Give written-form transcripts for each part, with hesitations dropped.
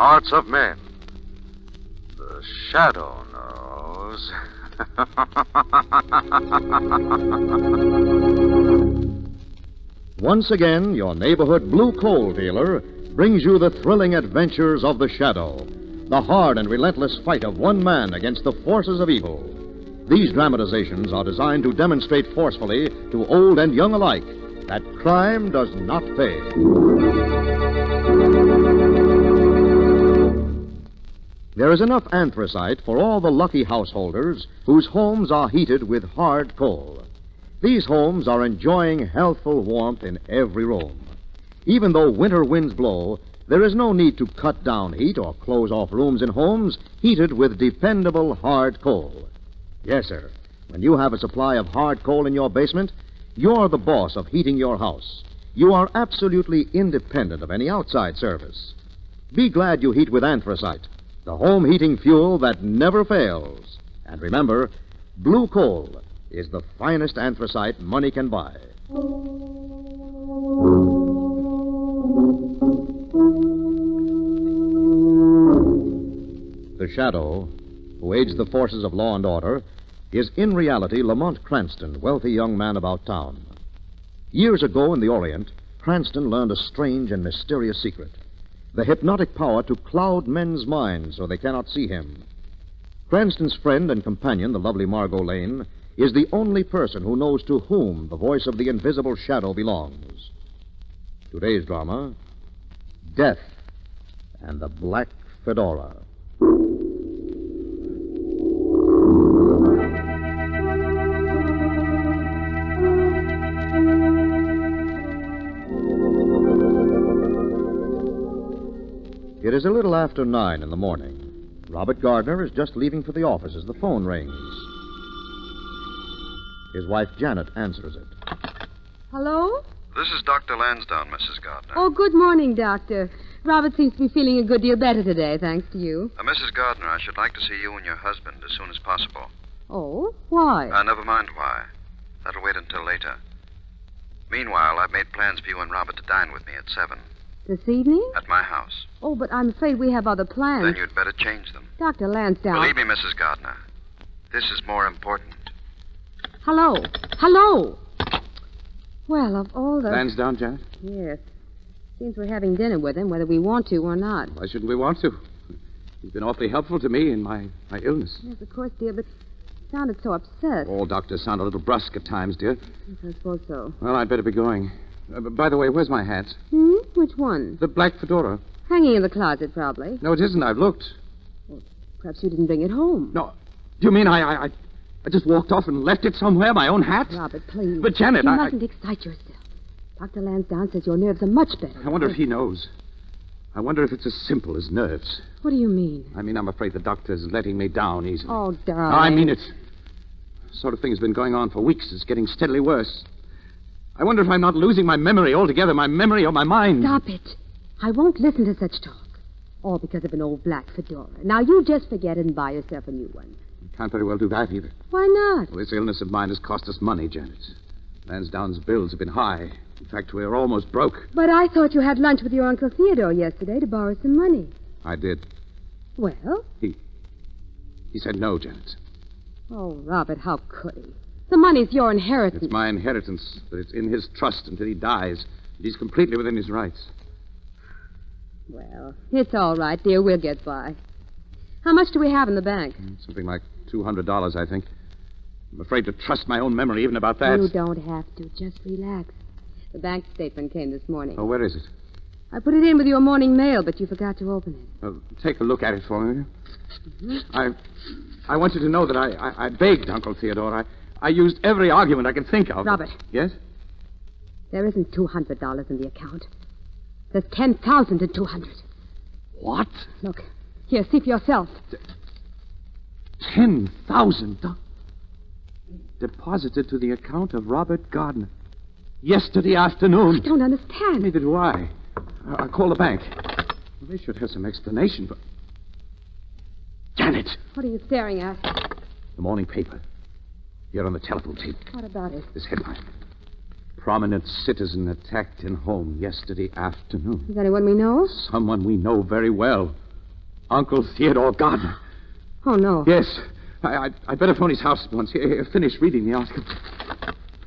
hearts of men. The shadow knows. Once again, your neighborhood blue coal dealer brings you the thrilling adventures of the Shadow, the hard and relentless fight of one man against the forces of evil. These dramatizations are designed to demonstrate forcefully to old and young alike that crime does not pay. There is enough anthracite for all the lucky householders whose homes are heated with hard coal. These homes are enjoying healthful warmth in every room. Even though winter winds blow, there is no need to cut down heat or close off rooms in homes heated with dependable hard coal. Yes, sir. When you have a supply of hard coal in your basement, you're the boss of heating your house. You are absolutely independent of any outside service. Be glad you heat with anthracite, the home heating fuel that never fails. And remember, blue coal is the finest anthracite money can buy. The Shadow, who aids the forces of law and order, is in reality Lamont Cranston, wealthy young man about town. Years ago in the Orient, Cranston learned a strange and mysterious secret: the hypnotic power to cloud men's minds so they cannot see him. Cranston's friend and companion, the lovely Margot Lane, is the only person who knows to whom the voice of the invisible Shadow belongs. Today's drama, Death and the Black Fedora. It is a little after 9 in the morning. Robert Gardner is just leaving for the office as the phone rings. His wife, Janet, answers it. Hello? This is Dr. Lansdowne, Mrs. Gardner. Oh, good morning, Doctor. Robert seems to be feeling a good deal better today, thanks to you. Mrs. Gardner, I should like to see you and your husband as soon as possible. Oh? Why? Never mind why. That'll wait until later. Meanwhile, I've made plans for you and Robert to dine with me at 7. This evening? At my house. Oh, but I'm afraid we have other plans. Then you'd better change them. Dr. Lansdowne. Believe me, Mrs. Gardner, this is more important. Hello? Hello? Well, of all the... Lansdowne, Janet? Yes. Seems we're having dinner with him, whether we want to or not. Why shouldn't we want to? He's been awfully helpful to me in my illness. Yes, of course, dear, but he sounded so upset. All doctors sound a little brusque at times, dear. Yes, I suppose so. Well, I'd better be going. By the way, where's my hat? Which one? The black fedora. Hanging in the closet, probably. No, it isn't. I've looked. Well, perhaps you didn't bring it home. No. Do you mean I just walked off and left it somewhere, my own hat? Robert, please. But, Janet, You mustn't excite yourself. Dr. Lansdowne says your nerves are much better. I wonder if he knows. I wonder if it's as simple as nerves. What do you mean? I mean, I'm afraid the doctor's letting me down easily. Oh, darling. No, I mean it. The sort of thing has been going on for weeks. It's getting steadily worse. I wonder if I'm not losing my memory altogether, my memory or my mind. Stop it. I won't listen to such talk. All because of an old black fedora. Now, you just forget it and buy yourself a new one. I can't very well do that either. Why not? Well, this illness of mine has cost us money, Janet. Lansdowne's bills have been high. In fact, we're almost broke. But I thought you had lunch with your Uncle Theodore yesterday to borrow some money. I did. Well? He said no, Janet. Oh, Robert, how could he? The money's your inheritance. It's my inheritance, but it's in his trust until he dies. He's completely within his rights. Well, it's all right, dear. We'll get by. How much do we have in the bank? Something like $200, I think. I'm afraid to trust my own memory even about that. You don't have to. Just relax. The bank statement came this morning. Oh, where is it? I put it in with your morning mail, but you forgot to open it. Take a look at it for me, will you? I want you to know that I begged Uncle Theodore. I used every argument I could think of. Robert. Yes? There isn't $200 in the account. There's $10,200. What? Look. Here, see for yourself. $10,000 deposited to the account of Robert Gardner yesterday afternoon. I don't understand. Neither do I. I'll call the bank. Well, they should have some explanation for... Janet! What are you staring at? The morning paper. Here on the telephone tape. What about it? This headline. Prominent citizen attacked in home yesterday afternoon. Is anyone we know? Someone we know very well. Uncle Theodore Gardner. Oh, no. Yes. I'd better phone his house at once. Here, finish reading the article.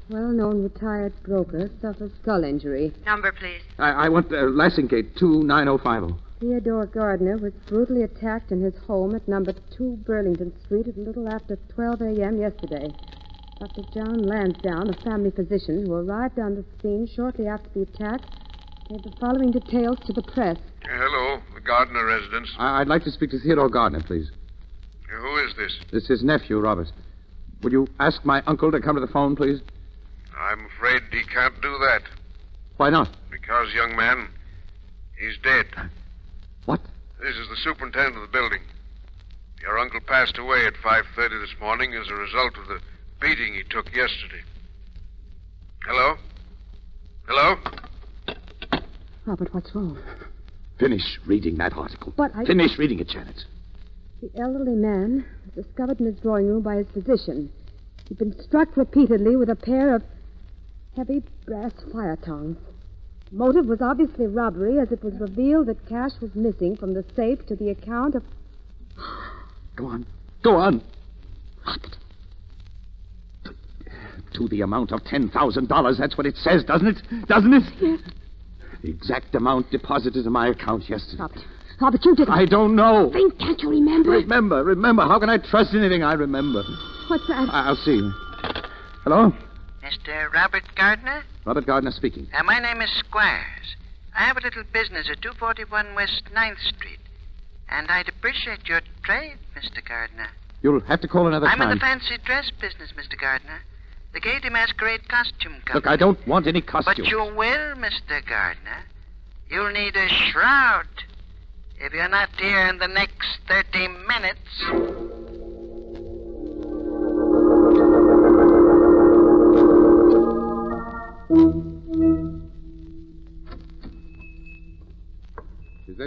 Well-known retired broker suffers skull injury. Number, please. I want Lassingate 29050. Theodore Gardner was brutally attacked in his home at number 2 Burlington Street at a little after 12 a.m. yesterday. Dr. John Lansdowne, a family physician who arrived on the scene shortly after the attack, gave the following details to the press. Hello, the Gardner residence. I'd like to speak to Theodore Gardner, please. Who is this? This is his nephew, Robert. Would you ask my uncle to come to the phone, please? I'm afraid he can't do that. Why not? Because, young man, he's dead. What? This is the superintendent of the building. Your uncle passed away at 5:30 this morning as a result of the beating he took yesterday. Hello? Hello? Robert, what's wrong? Finish reading that article. But Finish reading it, Janet. The elderly man was discovered in his drawing room by his physician. He'd been struck repeatedly with a pair of heavy brass fire tongs. The motive was obviously robbery, as it was revealed that cash was missing from the safe to the account of... Go on. Go on. Robert. To the amount of $10,000. That's what it says, doesn't it? Doesn't it? Yes. The exact amount deposited in my account yesterday. Robert, you didn't... I don't know. Think, can't you remember? Remember. How can I trust anything I remember? What's that? I'll see. Hello? Mr. Robert Gardner? Robert Gardner speaking. My name is Squires. I have a little business at 241 West 9th Street. And I'd appreciate your trade, Mr. Gardner. You'll have to call another I'm time. in the fancy dress business, Mr. Gardner. The Gaiety Masquerade Costume Company. Look, I don't want any costume. But you will, Mr. Gardner. You'll need a shroud if you're not here in the next 30 minutes. Is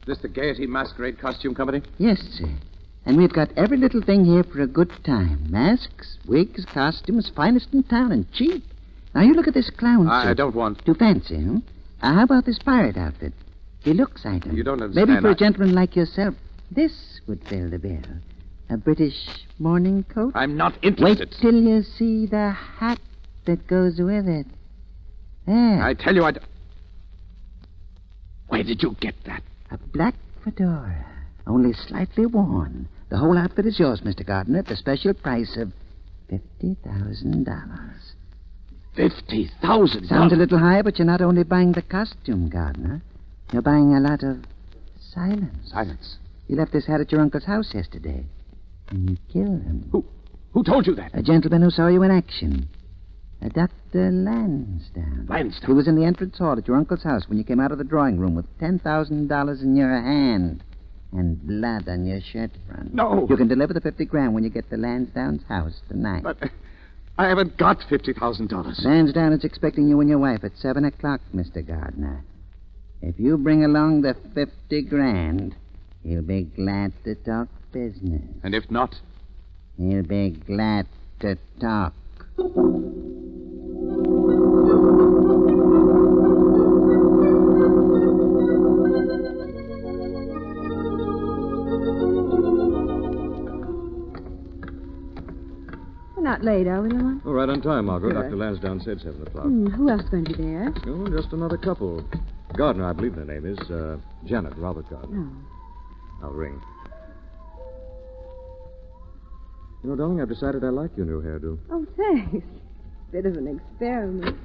this the Gaiety Masquerade Costume Company? Yes, sir. And we've got every little thing here for a good time. Masks, wigs, costumes, finest in town and cheap. Now, you look at this clown I suit. don't want... Too fancy, huh? How about this pirate outfit? Deluxe item. You don't understand. Maybe for a gentleman like yourself, this would fill the bill. A British morning coat? I'm not interested. Wait till you see the hat that goes with it. There. I tell you, Where did you get that? A black fedora, only slightly worn. The whole outfit is yours, Mr. Gardner, at the special price of $50,000. $50,000? Sounds a little high, but you're not only buying the costume, Gardner. You're buying a lot of silence. Silence? You left this hat at your uncle's house yesterday, and you killed him. Who told you that? A gentleman who saw you in action. A Dr. Lansdowne. Lansdowne? He was in the entrance hall at your uncle's house when you came out of the drawing room with $10,000 in your hand and blood on your shirt front. No. You can deliver the $50,000 when you get to Lansdowne's house tonight. But I haven't got $50,000. Lansdowne is expecting you and your wife at 7 o'clock, Mr. Gardner. If you bring along the $50,000, he'll be glad to talk business. And if not? He'll be glad to talk. We're not late, are we, Lamont? Oh, right on time, Margot. Good. Dr. Lansdowne said 7 o'clock. Who else is going to be there? Oh, just another couple. Gardner, I believe their name is. Janet, Robert Gardner. No. I'll ring. You know, darling, I've decided I like your new hairdo. Oh, thanks. Bit of an experiment.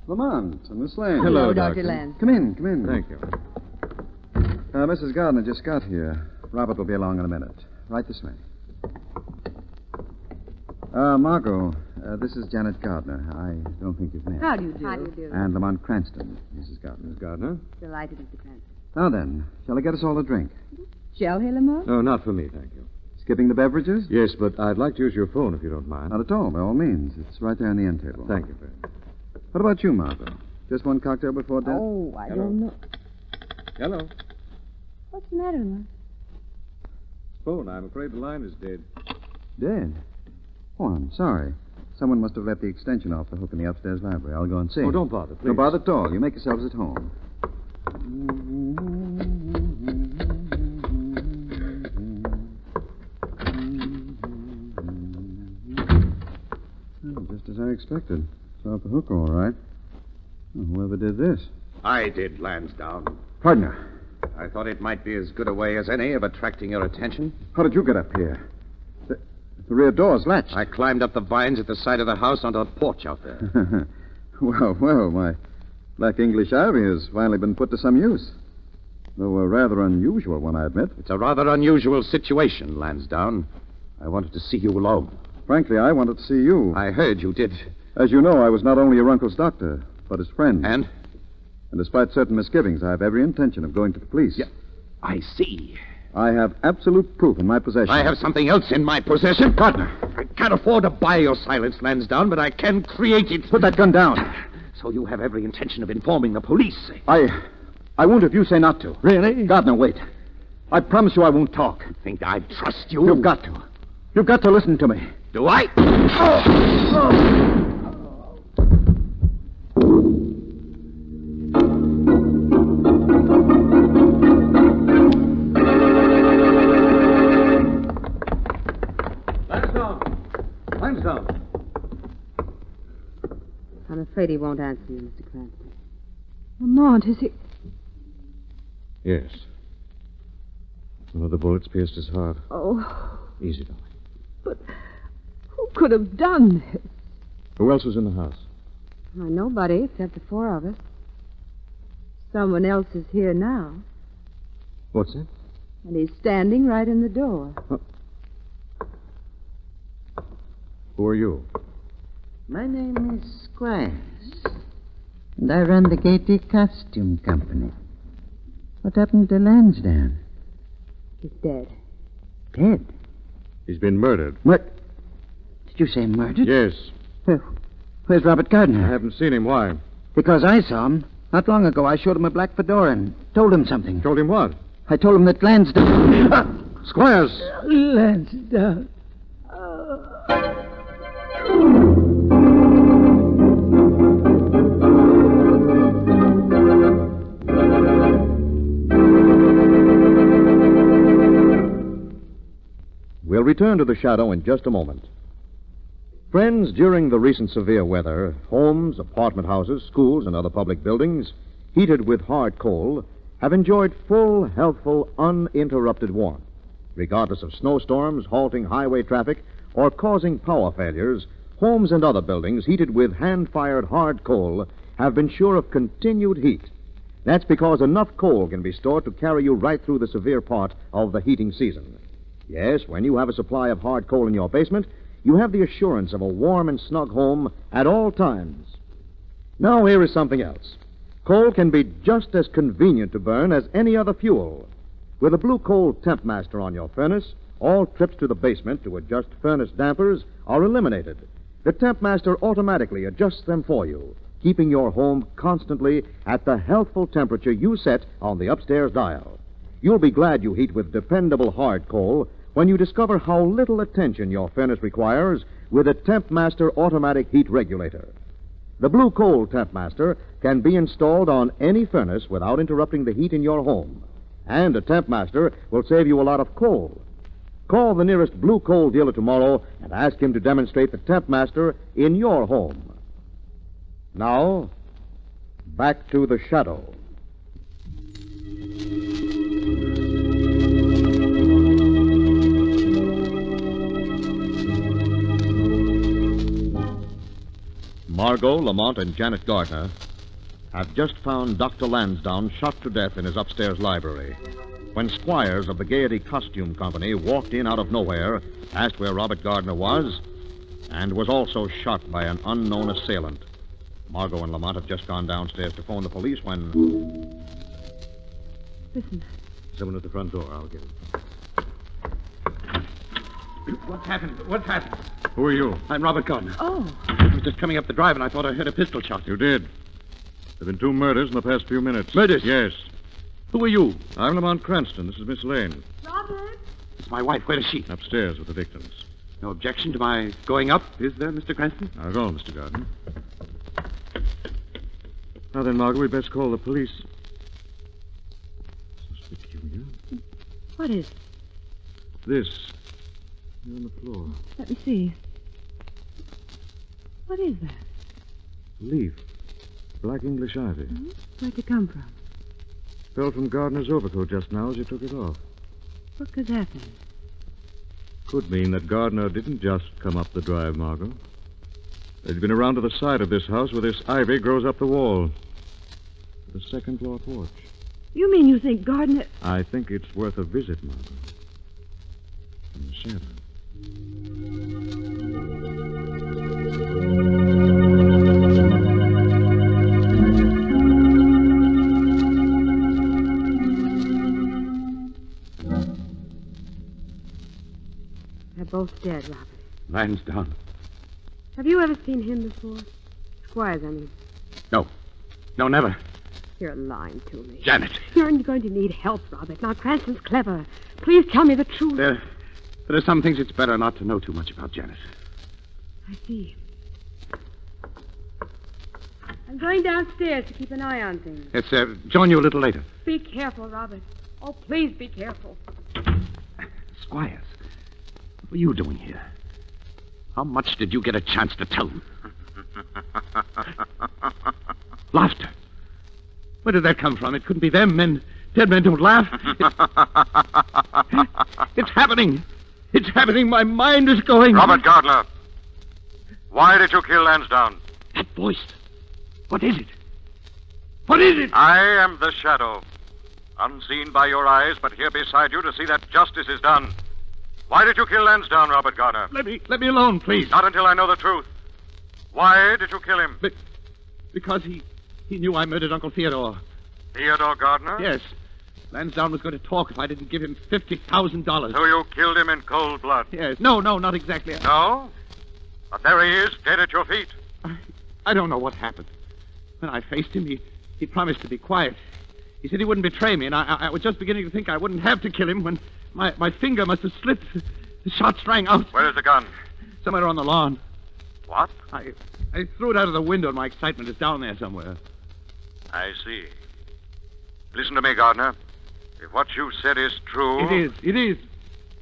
Lamont, Miss Lane. Hello, Dr. Lansdowne. Come in. Thank you. Mrs. Gardner just got here. Robert will be along in a minute. Right this way. Margot, this is Janet Gardner. I don't think you've met. How do you do? And Lamont Cranston, Mrs. Gardner. Miss Gardner? Delighted, Mr. Cranston. Now then, shall I get us all a drink? Shall he, Lamont? No, not for me, thank you. Skipping the beverages? Yes, but I'd like to use your phone if you don't mind. Not at all, by all means. It's right there on the end table. Thank you, very much. What about you, Margot? Just one cocktail before dinner? Oh, I don't know. Hello. What's the matter, Lamont? Phone, I'm afraid the line is dead. Dead? Oh, I'm sorry. Someone must have left the extension off the hook in the upstairs library. I'll go and see. Oh, don't bother, please. Don't bother at all. You make yourselves at home. Just as I expected. It's off the hook, all right. Well, whoever did this? I did, Lansdowne. Partner, I thought it might be as good a way as any of attracting your attention. how did you get up here? The rear door's latched. I climbed up the vines at the side of the house onto the porch out there. Well, my black English ivy has finally been put to some use. Though a rather unusual one, I admit. It's a rather unusual situation, Lansdowne. I wanted to see you alone. Frankly, I wanted to see you. I heard you did. As you know, I was not only your uncle's doctor, but his friend. And? And despite certain misgivings, I have every intention of going to the police. Yeah, I see. I have absolute proof in my possession. I have something else in my possession. Partner, I can't afford to buy your silence, Lansdowne, but I can create it. Put that gun down. So you have every intention of informing the police. I won't if you say not to. Really? Gardner, wait. I promise you I won't talk. You think I'd trust you? You've got to. You've got to listen to me. Do I? Lansdowne. I'm afraid he won't answer you, Mr. Cranston. Lamont, is he... Yes. One of the bullets pierced his heart. Oh, Easy, darling. but who could have done this? Who else was in the house? Nobody except the four of us. Someone else is here now, What's that? and he's standing right in the door. Who are you? My name is Squires, and I run the Gaiety Costume Company. What happened to Lansdowne? He's dead. Dead? He's been murdered. What? Did you say murdered? Yes. Where's Robert Gardner? I haven't seen him. Why? Because I saw him. Not long ago, I showed him a black fedora and told him something. Told him what? I told him that Lansdowne... Squires! Lansdowne. We'll return to the shadow in just a moment. Friends, during the recent severe weather, homes, apartment houses, schools, and other public buildings, heated with hard coal, have enjoyed full, healthful, uninterrupted warmth. Regardless of snowstorms, halting highway traffic, or causing power failures, homes and other buildings heated with hand-fired hard coal have been sure of continued heat. That's because enough coal can be stored to carry you right through the severe part of the heating season. Yes, when you have a supply of hard coal in your basement, you have the assurance of a warm and snug home at all times. Now, here is something else. Coal can be just as convenient to burn as any other fuel. With a Blue Coal Temp Master on your furnace, all trips to the basement to adjust furnace dampers are eliminated. The Temp Master automatically adjusts them for you, keeping your home constantly at the healthful temperature you set on the upstairs dial. You'll be glad you heat with dependable hard coal when you discover how little attention your furnace requires with a Temp Master automatic heat regulator. The Blue Coal Temp Master can be installed on any furnace without interrupting the heat in your home. And a Temp Master will save you a lot of coal. Call the nearest Blue Coal dealer tomorrow and ask him to demonstrate the Temp Master in your home. Now, back to the shadow. Margot, Lamont, and Janet Gardner have just found Dr. Lansdowne shot to death in his upstairs library. When Squires of the Gaiety Costume Company walked in out of nowhere, asked where Robert Gardner was, and was also shot by an unknown assailant. Margot and Lamont have just gone downstairs to phone the police when... Listen. Someone at the front door. I'll get him. What's happened? What's happened? Who are you? I'm Robert Gardner. Oh. I was just coming up the drive and I thought I heard a pistol shot. You did. There have been 2 murders in the past few minutes. Murders? Yes. Who are you? I'm Lamont Cranston. This is Miss Lane. Robert? It's my wife. Where is she? Upstairs with the victims. No objection to my going up, is there, Mr. Cranston? Not at all, Mr. Gardner. Now then, Margot, we'd best call the police. So peculiar. What is? This. Here on the floor. Let me see. What is that? Leaf. Black English ivy. Hmm? Where'd it come from? Fell from Gardner's overcoat just now as he took it off. What could that mean? Could mean that Gardner didn't just come up the drive, Margot. They'd been around to the side of this house where this ivy grows up the wall. To the second-floor porch. You mean you think Gardner... I think it's worth a visit, Margot. From the shadow. They're both dead, Robert. Lansdowne. Have you ever seen him before? Squires, I mean. No. No, never. You're lying to me. Janet. You're going to need help, Robert. Now, Cranston's clever. Please tell me the truth. There are some things it's better not to know too much about, Janet. I see. I'm going downstairs to keep an eye on things. Yes, join you a little later. Be careful, Robert. Oh, please be careful. Squires, what were you doing here? How much did you get a chance to tell them? Laughter. Where did that come from? It couldn't be them. Dead men don't laugh. It's happening. It's happening. My mind is going. Robert Gardner, why did you kill Lansdowne? That voice. What is it? What is it? I am the shadow. Unseen by your eyes, but here beside you to see that justice is done. Why did you kill Lansdowne, Robert Gardner? Let me alone, please. Not until I know the truth. Why did you kill him? Because he knew I murdered Uncle Theodore. Theodore Gardner? Yes. Lansdowne was going to talk if I didn't give him $50,000. So you killed him in cold blood? Yes. No, not exactly. No? But there he is, dead at your feet. I don't know what happened. When I faced him, he promised to be quiet. He said he wouldn't betray me, and I was just beginning to think I wouldn't have to kill him when my finger must have slipped. The shot sprang out. Where is the gun? Somewhere on the lawn. What? I threw it out of the window, and my excitement is down there somewhere. I see. Listen to me, Gardner. If what you said is true... It is.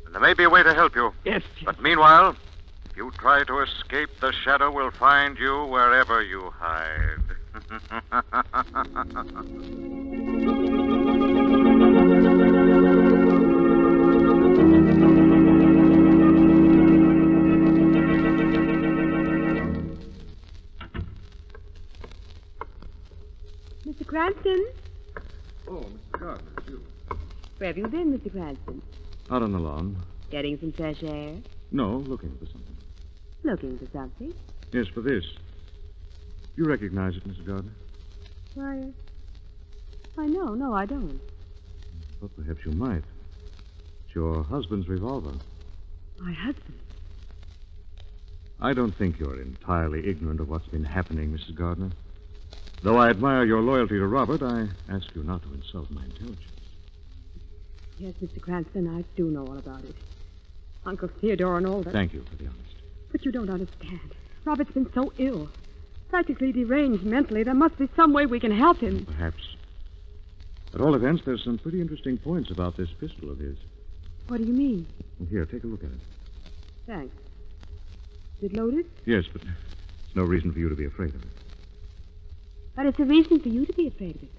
Then there may be a way to help you. Yes. But meanwhile, if you try to escape, the shadow will find you wherever you hide. Mr. Cranston? Oh, Mr. Gardner, it's you. Where have you been, Mr. Cranston? Out on the lawn. Getting some fresh air? No, looking for something. Looking for something? Yes, for this. You recognize it, Mrs. Gardner? Why, no, I don't. Well, perhaps you might. It's your husband's revolver. My husband? I don't think you're entirely ignorant of what's been happening, Mrs. Gardner. Though I admire your loyalty to Robert, I ask you not to insult my intelligence. Yes, Mr. Cranston, I do know all about it. Uncle Theodore and all that. Thank you for the honesty. But you don't understand. Robert's been so ill. Practically deranged mentally. There must be some way we can help him. Perhaps. At all events, there's some pretty interesting points about this pistol of his. What do you mean? Well, here, take a look at it. Thanks. Is it loaded? Yes, but it's no reason for you to be afraid of it. But it's a reason for you to be afraid of it,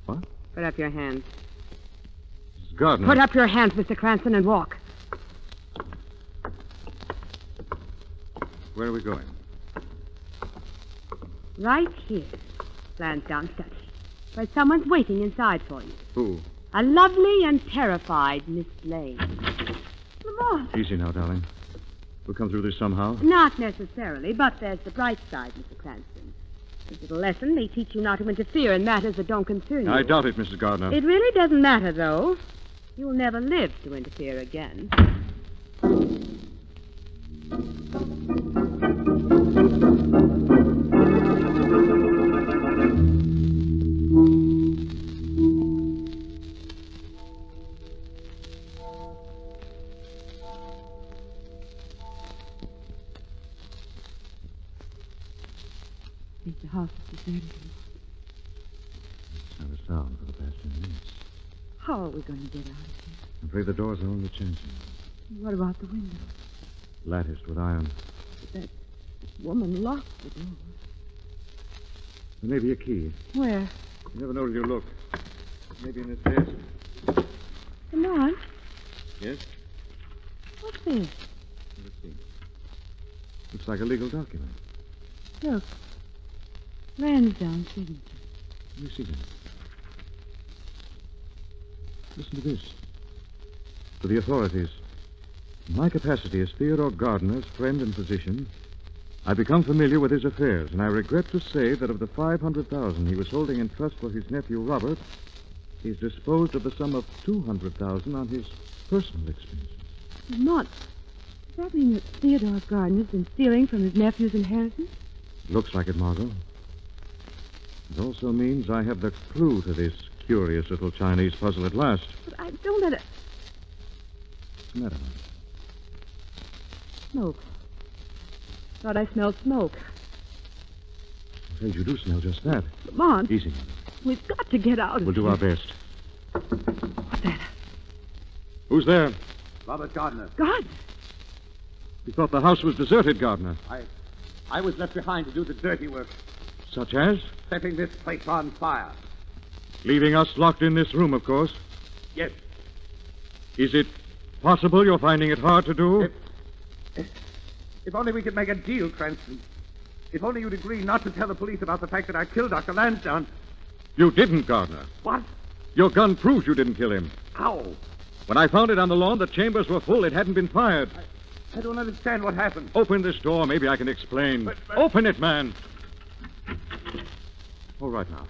though. What? Put up your hands. Mrs. Gardner. Put up your hands, Mr. Cranston, and walk. Where are we going? Right here. Lansdowne study. Where someone's waiting inside for you. Who? A lovely and terrified Miss Lane. Lamont. Easy now, darling. We'll come through this somehow. Not necessarily, but there's the bright side, Mr. Cranston. This little lesson may teach you not to interfere in matters that don't concern you. I doubt it, Mrs. Gardner. It really doesn't matter, though. You'll never live to interfere again. I think the house is deserted. It's not a sound for the past 10 minutes. How are we going to get out of here? I'm afraid the doors are only chancing. What about the window? Latticed with iron. That This woman locked the door. There may be a key. Where? You never know till you look. Maybe in his desk. Come on. Yes? What's this? Let's see. Looks like a legal document. Look. Lansdowne signature. Let me see that. Listen to this. To the authorities. In my capacity as Theodore Gardner's friend and physician, I become familiar with his affairs, and I regret to say that of the $500,000 he was holding in trust for his nephew Robert, he's disposed of the sum of $200,000 on his personal expenses. Lamont, does that mean that Theodore Gardner's been stealing from his nephew's inheritance? Looks like it, Margot. It also means I have the clue to this curious little Chinese puzzle at last. But I don't let it... What's the matter, Margot? Smoke. Thought I smelled smoke. I'm afraid you do smell just that. Lamont, Easy, Margot. we've got to get out of We'll do here. our best. What's that? Who's there? Robert Gardner. God! We thought the house was deserted, Gardner. I was left behind to do the dirty work, Such as? setting this place on fire. Leaving us locked in this room, of course. Yes. Is it possible you're finding it hard to do? If only we could make a deal, Cranston. If only you'd agree not to tell the police about the fact that I killed Dr. Lansdowne. You didn't, Gardner. What? Your gun proves you didn't kill him. How? When I found it on the lawn, the chambers were full. It hadn't been fired. I don't understand what happened. Open this door. Maybe I can explain. But- Open it, man. All right now.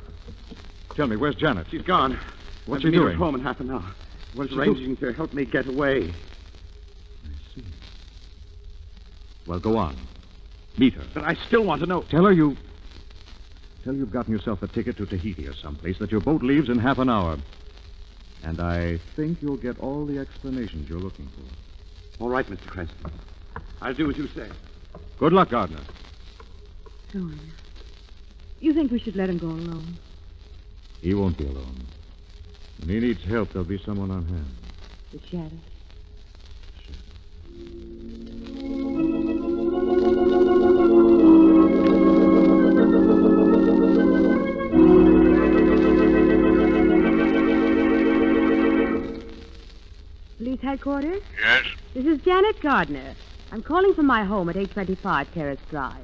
Tell me, where's Janet? She's gone. What's I'll she meet her doing? at home in half an hour. What's she Arranging to help me get away. I see. Well, go on. Meet her. But I still want to know. Tell her you've gotten yourself a ticket to Tahiti or someplace, that your boat leaves in half an hour. And I think you'll get all the explanations you're looking for. All right, Mr. Cranston. I'll do as you say. Good luck, Gardner. Go on. You think we should let him go alone? He won't be alone. When he needs help, there'll be someone on hand. The shadow. Police headquarters? Yes? This is Janet Gardner. I'm calling from my home at 825 Terrace Drive.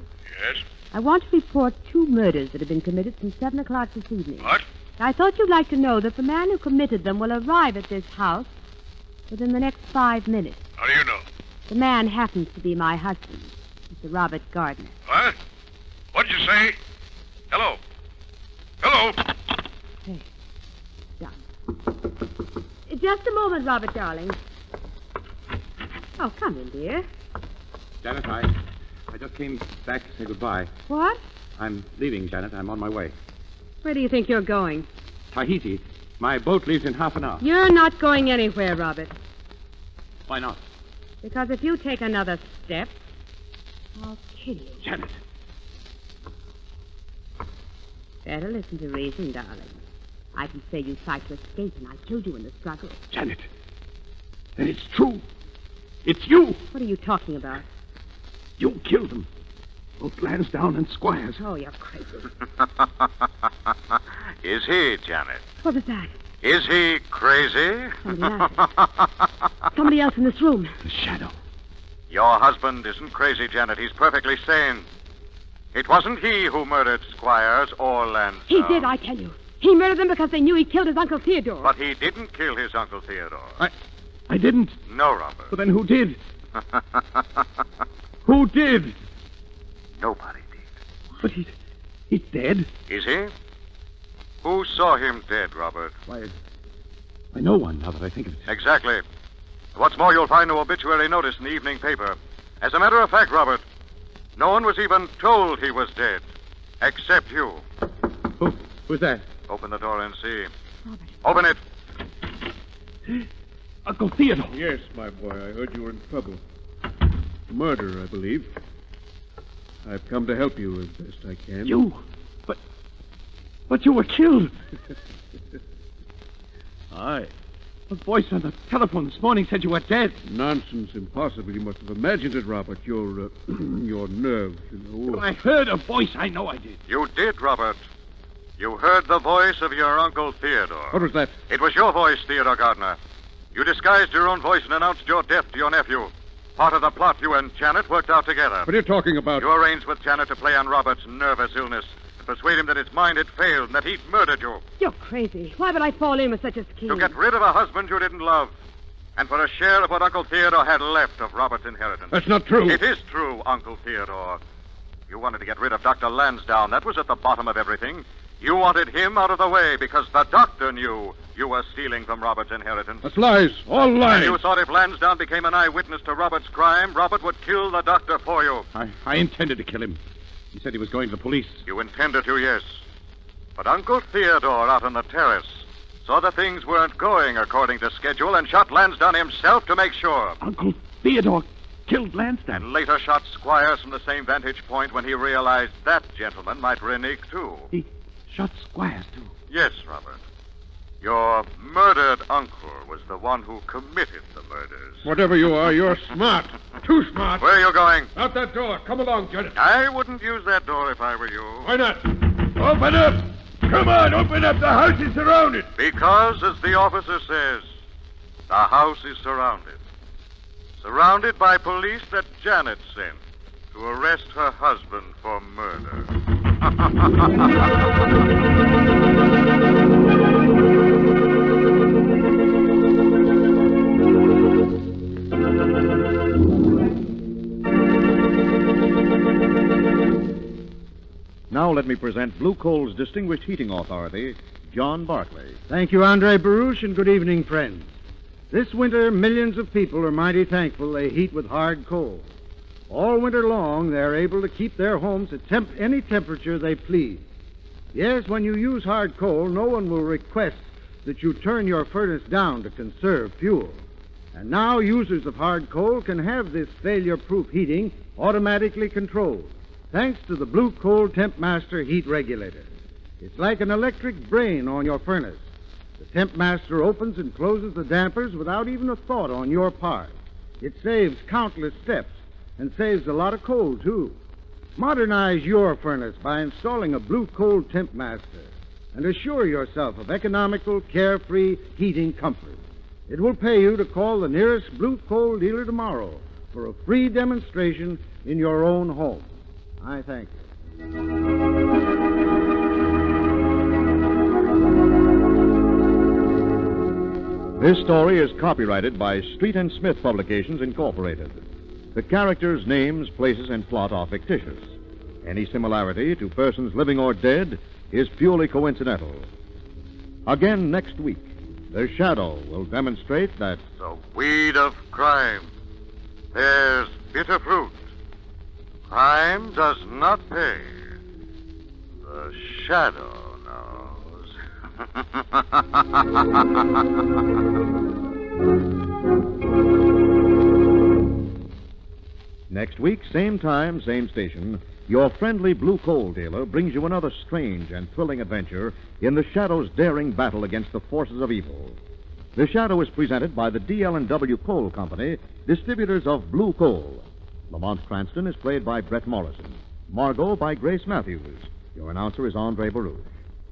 Yes? I want to report 2 murders that have been committed since 7 o'clock this evening. What? I thought you'd like to know that the man who committed them will arrive at this house within the next 5 minutes. How do you know? The man happens to be my husband, Mr. Robert Gardner. What? What'd you say? Hello? Hello? Hey, done. Just a moment, Robert, darling. Oh, come in, dear. Janet, I just came back to say goodbye. What? I'm leaving, Janet. I'm on my way. Where do you think you're going? Tahiti. My boat leaves in half an hour. You're not going anywhere, Robert. Why not? Because if you take another step, I'll kill you. Janet. Better listen to reason, darling. I can say you tried to escape and I killed you in the struggle. Janet. Then it's true. It's you. What are you talking about? You killed them. Both Lansdowne and Squires. Oh, you're crazy. Is he, Janet? What was that? Is he crazy? Somebody else in this room. The shadow. Your husband isn't crazy, Janet. He's perfectly sane. It wasn't he who murdered Squires or Lansdowne. He did, I tell you. He murdered them because they knew he killed his Uncle Theodore. But he didn't kill his Uncle Theodore. I didn't. No, Robert. But then who did? Who did? Nobody did. But he's dead. Is he? Who saw him dead, Robert? Why, I know one now that I think of it. Exactly. What's more, you'll find no obituary notice in the evening paper. As a matter of fact, Robert, no one was even told he was dead, except you. Who's that? Open the door and see. Robert. Open it. Uncle Theodore. Yes, my boy, I heard you were in trouble. Murder, I believe. I've come to help you as best I can. You? But you were killed. Aye. A voice on the telephone this morning said you were dead. Nonsense. Impossible. You must have imagined it, Robert. Your nerves, you know. I heard a voice. I know I did. You did, Robert. You heard the voice of your Uncle Theodore. What was that? It was your voice, Theodore Gardner. You disguised your own voice and announced your death to your nephew. Part of the plot you and Janet worked out together. What are you talking about? You arranged with Janet to play on Robert's nervous illness and persuade him that his mind had failed and that he'd murdered you. You're crazy. Why would I fall in with such a scheme? To get rid of a husband you didn't love. And for a share of what Uncle Theodore had left of Robert's inheritance. That's not true. It is true, Uncle Theodore. You wanted to get rid of Dr. Lansdowne. That was at the bottom of everything. You wanted him out of the way because the doctor knew you were stealing from Robert's inheritance. That's lies. All lies. And you thought if Lansdowne became an eyewitness to Robert's crime, Robert would kill the doctor for you. I intended to kill him. He said he was going to the police. You intended to, yes. But Uncle Theodore out on the terrace saw that things weren't going according to schedule and shot Lansdowne himself to make sure. Uncle Theodore killed Lansdowne. And later shot Squires from the same vantage point when he realized that gentleman might renege, too. He shot Squires, too. Yes, Robert. Your murdered uncle was the one who committed the murders. Whatever you are, you're smart. Too smart. Where are you going? Out that door. Come along, Janet. I wouldn't use that door if I were you. Why not? Open up. Come on, open up. The house is surrounded. Because, as the officer says, the house is surrounded. Surrounded by police that Janet sent to arrest her husband for murder. Now let me present Blue Coal's distinguished heating authority, John Barclay. Thank you, Andre Baruch, and good evening, friends. This winter, millions of people are mighty thankful they heat with hard coal. All winter long, they're able to keep their homes at any temperature they please. Yes, when you use hard coal, no one will request that you turn your furnace down to conserve fuel. And now users of hard coal can have this failure-proof heating automatically controlled, thanks to the Blue Coal Temp Master heat regulator. It's like an electric brain on your furnace. The Temp Master opens and closes the dampers without even a thought on your part. It saves countless steps and saves a lot of coal, too. Modernize your furnace by installing a Blue Coal Temp Master and assure yourself of economical, carefree heating comfort. It will pay you to call the nearest Blue Coal dealer tomorrow for a free demonstration in your own home. I thank you. This story is copyrighted by Street and Smith Publications, Incorporated. The characters, names, places, and plot are fictitious. Any similarity to persons living or dead is purely coincidental. Again next week, The Shadow will demonstrate that The weed of crime bears bitter fruit. Crime does not pay. The shadow knows. next week, same time, same station, your friendly Blue Coal dealer brings you another strange and thrilling adventure in The Shadow's daring battle against the forces of evil. The Shadow is presented by the DL&W Coal Company, distributors of Blue Coal. Lamont Cranston is played by Brett Morrison. Margot by Grace Matthews. Your announcer is Andre Baruch.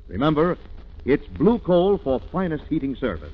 Remember, it's Blue Coal for finest heating service.